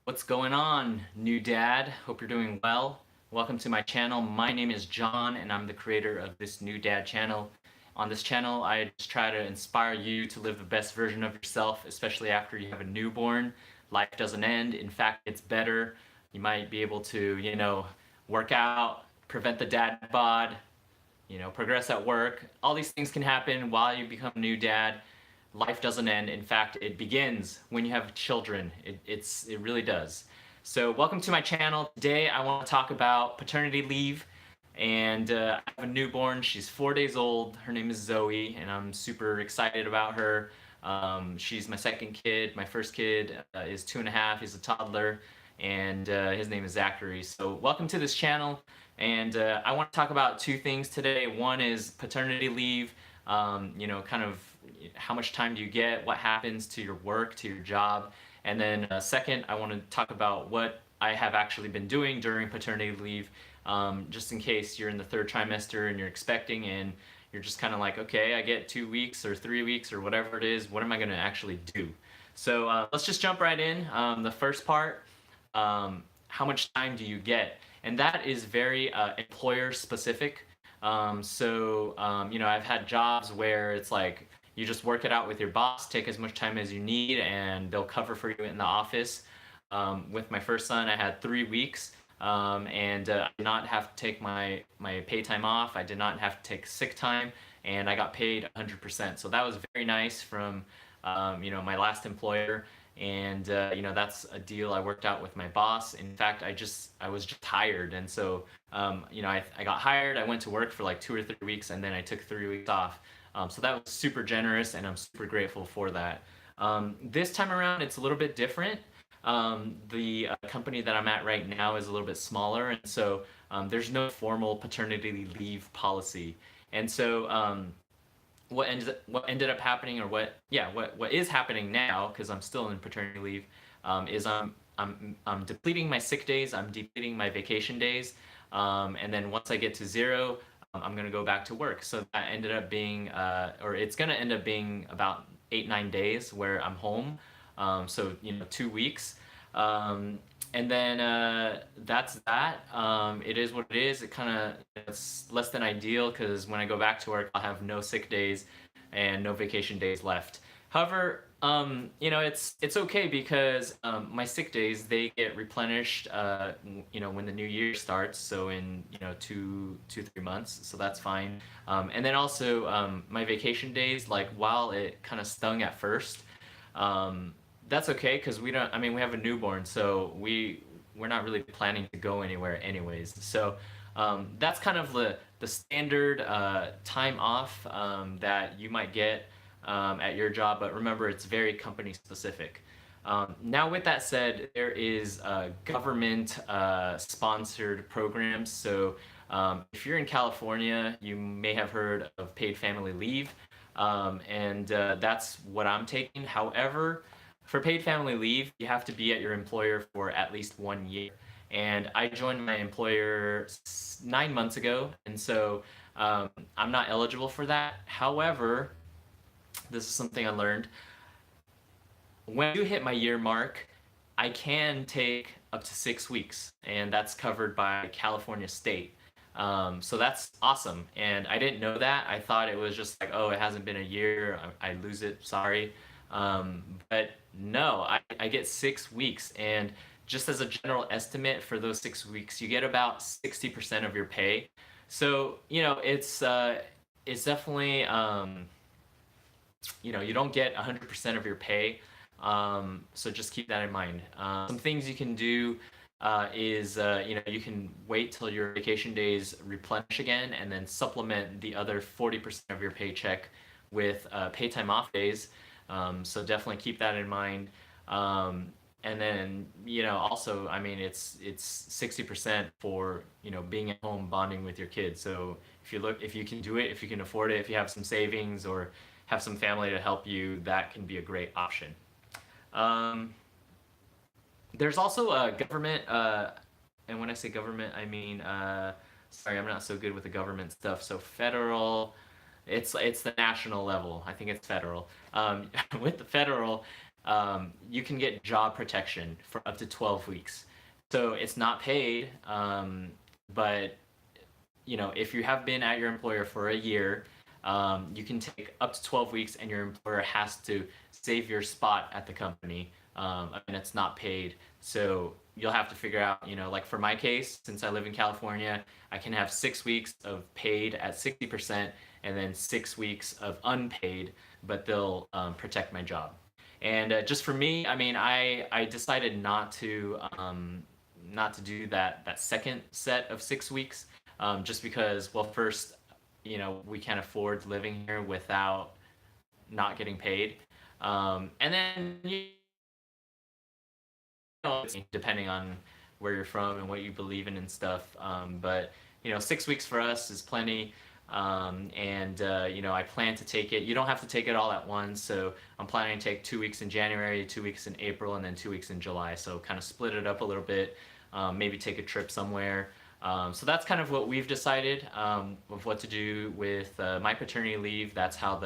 What's going on, new dad? Hope you're doing well. Welcome to my channel. My name is John, and I'm the creator of this new dad channel. On this channel, I just try to inspire you to live the best version of yourself, especially after you have a newborn. Life doesn't end. In fact, it's better. You might be able to, work out, prevent the dad bod, progress at work. All these things can happen while you become a new dad. Life doesn't end. In fact, it begins when you have children. It really does. So welcome to my channel. Today I want to talk about paternity leave. And I have a newborn. She's 4 days old. Her name is Zoe, and I'm super excited about her. She's my second kid. My first kid is 2.5. He's a toddler, and his name is Zachary. So welcome to this channel. And I want to talk about two things today. One is paternity leave. Kind of how much time do you get, what happens to your work, to your job. And then second, I want to talk about what I have actually been doing during paternity leave, just in case you're in the third trimester and you're expecting and you're just kind of like, okay, I get 2 weeks or 3 weeks or whatever it is, what am I going to actually do? So let's just jump right in. The first part, how much time do you get? And that is very employer specific. I've had jobs where it's like you just work it out with your boss, take as much time as you need, and they'll cover for you in the office. With my first son, I had 3 weeks, and I did not have to take my pay time off. I did not have to take sick time, and I got paid 100%. So that was very nice from my last employer. And that's a deal I worked out with my boss. In fact, I was just hired, and so I got hired. I went to work for like 2 or 3 weeks, and then I took 3 weeks off. So that was super generous, and I'm super grateful for that. This time around, it's a little bit different. The company that I'm at right now is a little bit smaller, and so there's no formal paternity leave policy. And so what ended up happening, or what is happening now, because I'm still in paternity leave, is I'm depleting my sick days, I'm depleting my vacation days, and then once I get to 0, I'm gonna go back to work. So that ended up being, or it's gonna end up being about 8-9 days where I'm home. So 2 weeks. And then that's that. It is what it is. It's less than ideal because when I go back to work, I'll have no sick days and no vacation days left. However, it's okay because my sick days, they get replenished when the new year starts, so in 3 months, so that's fine. And then also my vacation days, like while it kind of stung at first, that's okay because we have a newborn, so we're not really planning to go anywhere anyways. So that's kind of the standard time off that you might get at your job, but remember, it's very company specific. Now, with that said, there is government sponsored programs. So if you're in California, you may have heard of paid family leave, and that's what I'm taking. However, for paid family leave, you have to be at your employer for at least 1 year. And I joined my employer 9 months ago, and so I'm not eligible for that. However, this is something I learned. When you hit my year mark, I can take up to 6 weeks, and that's covered by California state. So that's awesome. And I didn't know that. I thought it was just like, oh, it hasn't been a year, I lose it, sorry. But no, I get 6 weeks, and just as a general estimate for those 6 weeks, you get about 60% of your pay. So, it's definitely, you don't get 100% of your pay. So just keep that in mind. Some things you can do is, you can wait till your vacation days replenish again and then supplement the other 40% of your paycheck with pay time off days. So definitely keep that in mind. And then, also, it's 60% for, being at home bonding with your kids. So if you can do it, if you can afford it, if you have some savings or have some family to help you, that can be a great option. There's also a government, and when I say government, I mean, sorry, I'm not so good with the government stuff. So federal, it's the national level. I think it's federal. With the federal, you can get job protection for up to 12 weeks. So it's not paid, but if you have been at your employer for a year, you can take up to 12 weeks, and your employer has to save your spot at the company. And it's not paid. So you'll have to figure out, like for my case, since I live in California, I can have 6 weeks of paid at 60% and then 6 weeks of unpaid, but they'll protect my job. And just for me, I mean, I decided not to do that second set of 6 weeks, just because, well, first, we can't afford living here without not getting paid, and then depending on where you're from and what you believe in and stuff. But 6 weeks for us is plenty. And I plan to take it. You don't have to take it all at once. So I'm planning to take 2 weeks in January, 2 weeks in April, and then 2 weeks in July. So kind of split it up a little bit. Maybe take a trip somewhere. So that's kind of what we've decided, of what to do with my paternity leave. That's how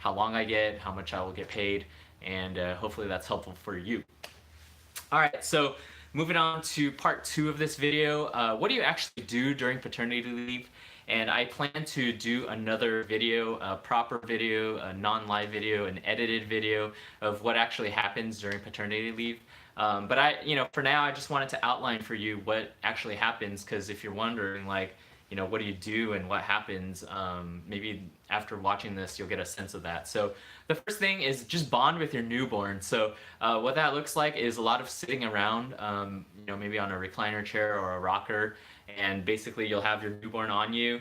long I get, how much I will get paid, and hopefully that's helpful for you. All right, so moving on to part 2 of this video. What do you actually do during paternity leave? And I plan to do another video, a proper video, a non-live video, an edited video of what actually happens during paternity leave. But for now, I just wanted to outline for you what actually happens, because if you're wondering, like, what do you do and what happens, maybe after watching this, you'll get a sense of that. So the first thing is just bond with your newborn. So what that looks like is a lot of sitting around, maybe on a recliner chair or a rocker, and basically you'll have your newborn on you,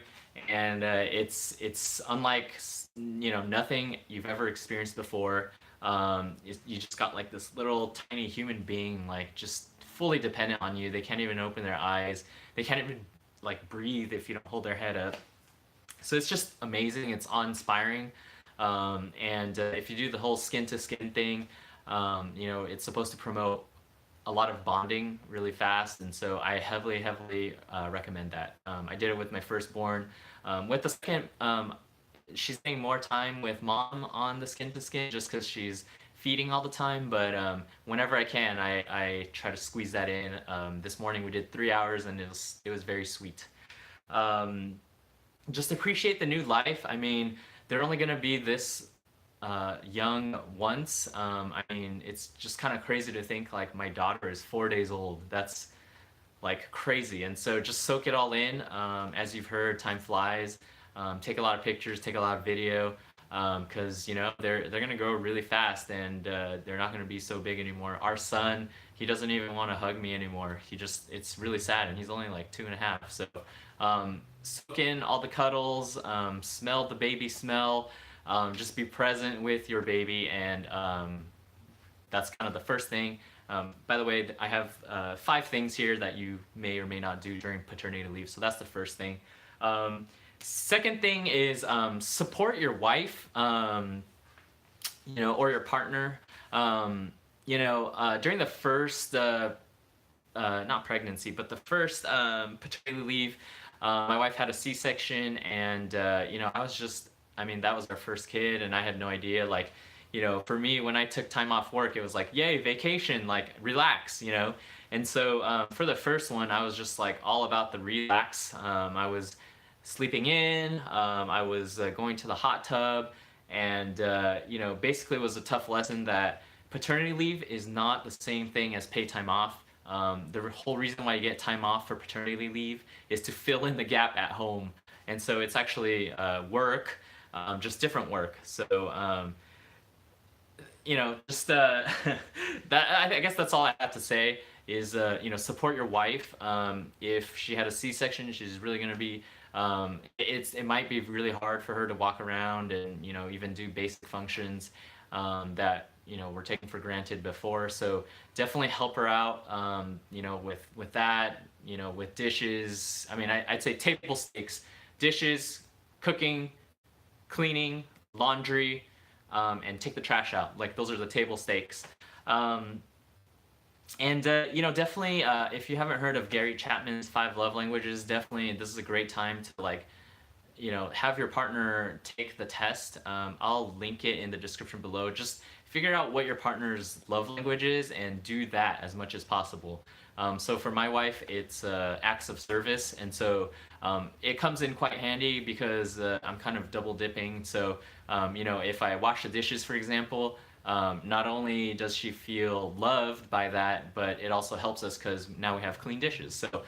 and it's unlike nothing you've ever experienced before. You just got like this little tiny human being, like, just fully dependent on you. They can't even open their eyes. They can't even like breathe if you don't hold their head up. So it's just amazing. It's awe-inspiring. And if you do the whole skin-to-skin thing, it's supposed to promote a lot of bonding really fast, and so I heavily recommend that. I did it with my firstborn. With the second, she's spending more time with mom on the skin-to-skin just because she's feeding all the time, but whenever I can, I try to squeeze that in. This morning we did 3 hours, and it was very sweet. Just appreciate the new life. I mean, they're only gonna be this young once. I mean, it's just kind of crazy to think, like, my daughter is 4 days old. That's like crazy. And so just soak it all in. As you've heard, time flies. Take a lot of pictures, take a lot of video, because they're gonna grow really fast, and they're not gonna be so big anymore. Our son, he doesn't even want to hug me anymore. It's really sad, and he's only like 2.5. So soak in all the cuddles, smell the baby smell, just be present with your baby, and that's kind of the first thing. By the way, I have 5 things here that you may or may not do during paternity leave. So that's the first thing. Second thing is support your wife, or your partner. During the first, not pregnancy, but the first paternity leave, my wife had a C-section, and that was our first kid, and I had no idea. Like, for me, when I took time off work, it was like, yay, vacation, like, relax, And so for the first one, I was just like all about the relax. I was sleeping in, I was going to the hot tub, and basically it was a tough lesson that paternity leave is not the same thing as paid time off. The whole reason why you get time off for paternity leave is to fill in the gap at home, and so it's actually work, just different work. So just that I guess that's all I have to say is support your wife. If she had a C-section, she's really going to be it might be really hard for her to walk around and even do basic functions that were taken for granted before. So definitely help her out with that, with dishes. I mean, I'd say table stakes: dishes, cooking, cleaning, laundry, and take the trash out. Like, those are the table stakes. Definitely, if you haven't heard of Gary Chapman's 5 love languages, definitely this is a great time to have your partner take the test. I'll link it in the description below. Just figure out what your partner's love language is and do that as much as possible. So for my wife, it's acts of service, and so it comes in quite handy because I'm kind of double dipping. So if I wash the dishes, for example, not only does she feel loved by that, but it also helps us because now we have clean dishes. So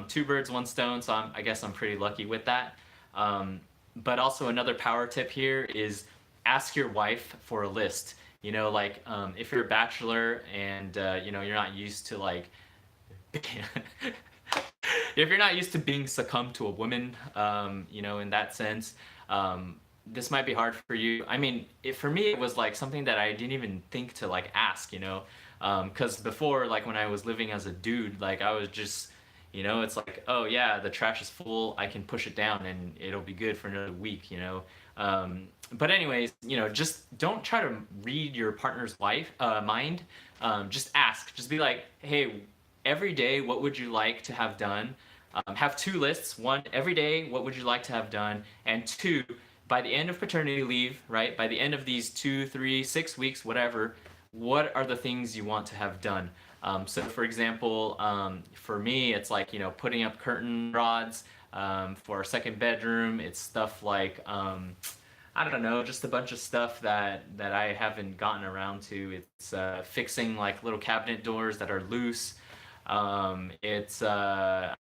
two birds, one stone. So I guess I'm pretty lucky with that. Um, but also another power tip here is ask your wife for a list. Like if you're a bachelor and you're not used to like if you're not used to being succumbed to a woman, in that sense, this might be hard for you. I mean, for me, it was like something that I didn't even think to like ask, because before, like when I was living as a dude, like I was just, it's like, oh yeah, the trash is full. I can push it down and it'll be good for another week. But anyways, just don't try to read your partner's mind. Just ask. Just be like, hey, every day, what would you like to have done? Have two lists. One, every day, what would you like to have done? And two, by the end of paternity leave, right? By the end of these 2, 3, 6 weeks, whatever, what are the things you want to have done? So, for example, for me, it's like, putting up curtain rods for our second bedroom. It's stuff like, I don't know, just a bunch of stuff that I haven't gotten around to. It's fixing like little cabinet doors that are loose. I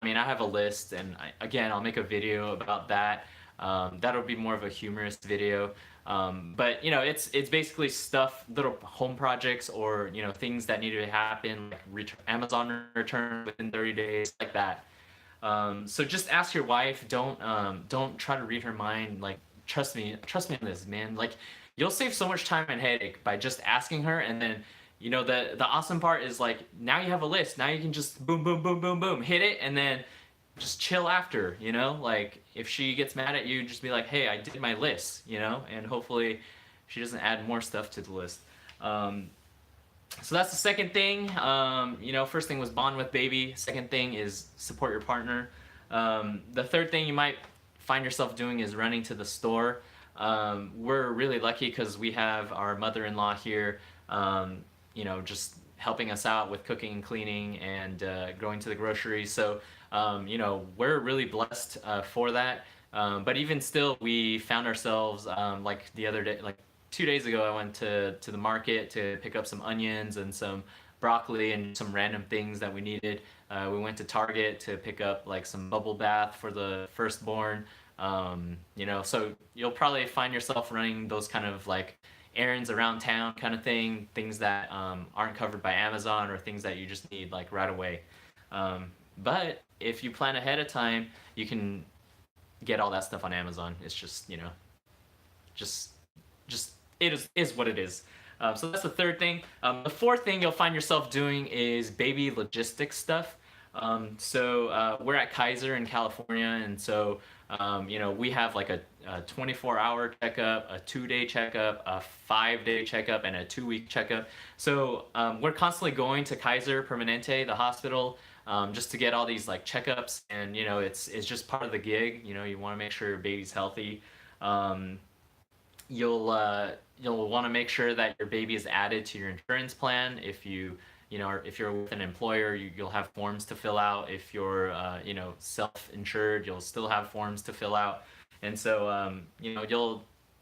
mean, I have a list, and again, I'll make a video about that. That'll be more of a humorous video. But it's basically stuff, little home projects, or things that need to happen, like Amazon return within 30 days, like that. So just ask your wife. Don't try to read her mind. Like trust me on this, man. Like you'll save so much time and headache by just asking her, and then the awesome part is like now you have a list. Now you can just boom, boom, boom, boom, boom, hit it, and then just chill after. Like if she gets mad at you, just be like, hey, I did my list. And hopefully she doesn't add more stuff to the list. So that's the second thing. First thing was bond with baby. Second thing is support your partner. The third thing you might find yourself doing is running to the store. We're really lucky because we have our mother-in-law here, just helping us out with cooking and cleaning and going to the grocery. So, we're really blessed for that. But even still, we found ourselves like the other day, like 2 days ago, I went to the market to pick up some onions and some broccoli and some random things that we needed. We went to Target to pick up like some bubble bath for the firstborn. So you'll probably find yourself running those kind of like errands around town kind of things that aren't covered by Amazon or things that you just need like right away. But if you plan ahead of time, you can get all that stuff on Amazon. It's just, just just it is what it is. So that's the third thing. The fourth thing you'll find yourself doing is baby logistics stuff. So we're at Kaiser in California, and so we have like a 24-hour checkup, a 2-day checkup, a 5-day checkup, and a 2-week checkup. So we're constantly going to Kaiser Permanente, the hospital, just to get all these like checkups, and it's just part of the gig. You want to make sure your baby's healthy. You'll want to make sure that your baby is added to your insurance plan. If you're with an employer, you'll have forms to fill out. If you're self-insured, you'll still have forms to fill out. And so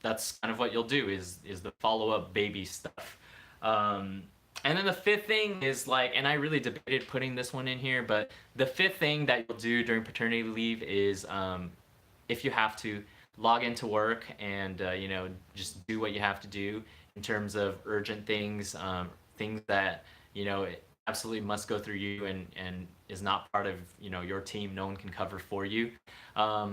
that's kind of what you'll do is the follow-up baby stuff. And then the fifth thing is like, and I really debated putting this one in here, but the fifth thing that you'll do during paternity leave is if you have to, log into work and just do what you have to do in terms of urgent things, things that absolutely must go through you and is not part of your team. No one can cover for you. I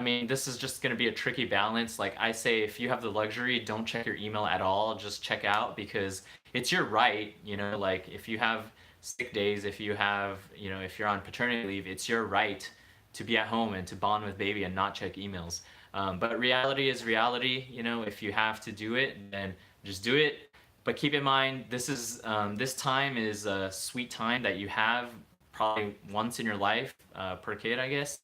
mean, this is just going to be a tricky balance. Like I say, if you have the luxury, don't check your email at all. Just check out because it's your right. Like if you have sick days, if you have if you're on paternity leave, it's your right to be at home and to bond with baby and not check emails. But reality is reality. If you have to do it, then just do it. But keep in mind, this time is a sweet time that you have probably once in your life per kid, I guess.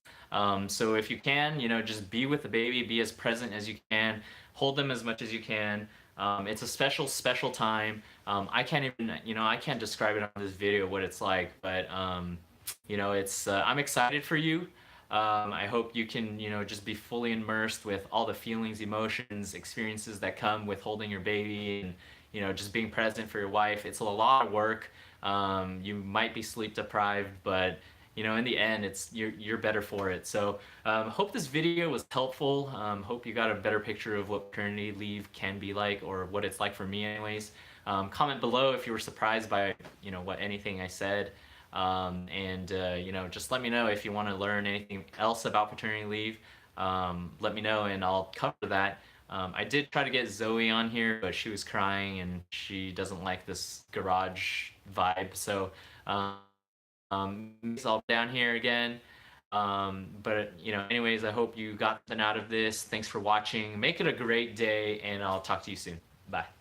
So if you can, just be with the baby, be as present as you can, hold them as much as you can. It's a special, special time. I can't even, I can't describe it on this video what it's like, but it's. I'm excited for you. I hope you can, just be fully immersed with all the feelings, emotions, experiences that come with holding your baby, and just being present for your wife. It's a lot of work. You might be sleep deprived, but in the end, it's you're better for it. So hope this video was helpful. Hope you got a better picture of what paternity leave can be like, or what it's like for me anyways. Comment below if you were surprised by what anything I said. And just let me know if you want to learn anything else about paternity leave. Let me know and I'll cover that. I did try to get Zoe on here, but she was crying and she doesn't like this garage vibe. So it's all down here again. But anyways, I hope you got something out of this. Thanks for watching. Make it a great day, and I'll talk to you soon. Bye.